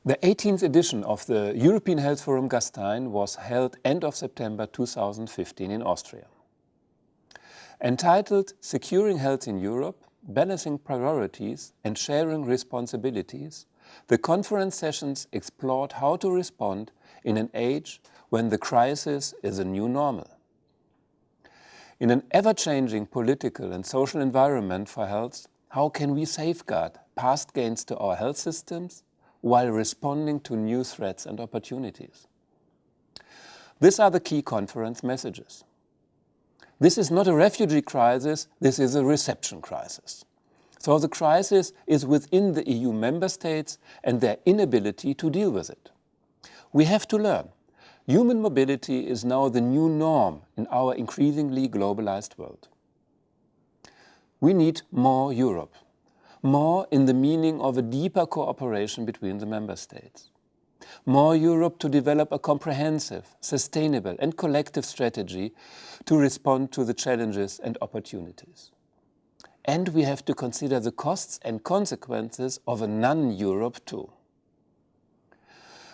The 18th edition of the European Health Forum Gastein was held end of September 2015 in Austria. Entitled Securing Health in Europe, Balancing Priorities and Sharing Responsibilities, the conference sessions explored how to respond in an age when the crisis is a new normal. In an ever-changing political and social environment for health, how can we safeguard past gains to our health systems while responding to new threats and opportunities? These are the key conference messages. This is not a refugee crisis, this is a reception crisis. So the crisis is within the EU member states and their inability to deal with it. We have to learn. Human mobility is now the new norm in our increasingly globalized world. We need more Europe. More in the meaning of a deeper cooperation between the member states. More Europe to develop a comprehensive, sustainable and collective strategy to respond to the challenges and opportunities. And we have to consider the costs and consequences of a non-Europe too.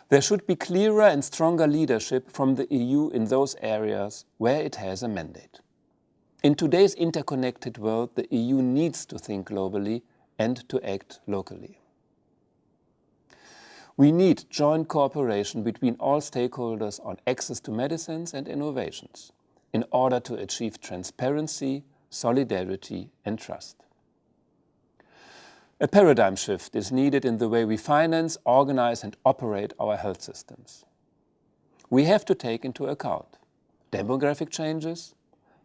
There should be clearer and stronger leadership from the EU in those areas where it has a mandate. In today's interconnected world, the EU needs to think globally and to act locally. We need joint cooperation between all stakeholders on access to medicines and innovations in order to achieve transparency, solidarity and trust. A paradigm shift is needed in the way we finance, organize and operate our health systems. We have to take into account demographic changes,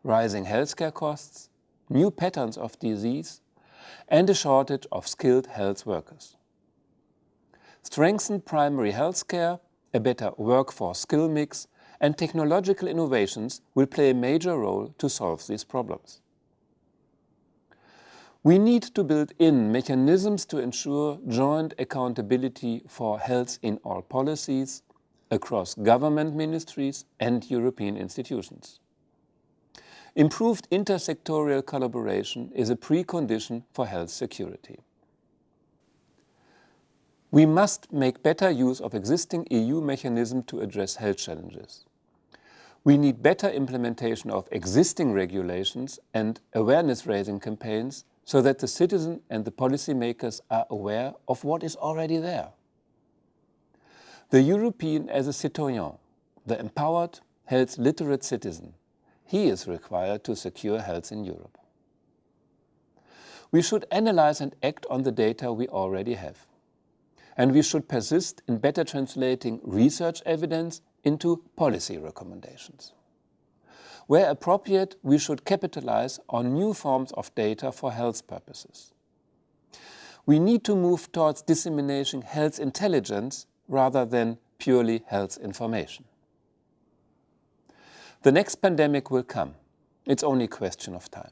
rising healthcare costs, new patterns of disease, and a shortage of skilled health workers. Strengthened primary health care, a better workforce skill mix, and technological innovations will play a major role to solve these problems. We need to build in mechanisms to ensure joint accountability for health in all policies, across government ministries and European institutions. Improved intersectorial collaboration is a precondition for health security. We must make better use of existing EU mechanisms to address health challenges. We need better implementation of existing regulations and awareness-raising campaigns so that the citizen and the policymakers are aware of what is already there. The European as a citoyen, the empowered, health-literate citizen, he is required to secure health in Europe. We should analyze and act on the data we already have. And we should persist in better translating research evidence into policy recommendations. Where appropriate, we should capitalize on new forms of data for health purposes. We need to move towards disseminating health intelligence rather than purely health information. The next pandemic will come. It's only a question of time.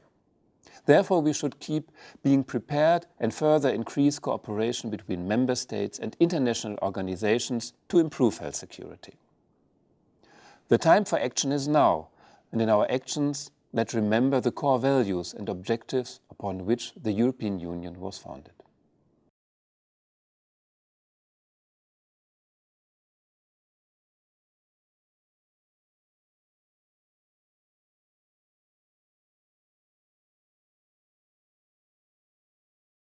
Therefore, we should keep being prepared and further increase cooperation between member states and international organizations to improve health security. The time for action is now, and in our actions, let's remember the core values and objectives upon which the European Union was founded.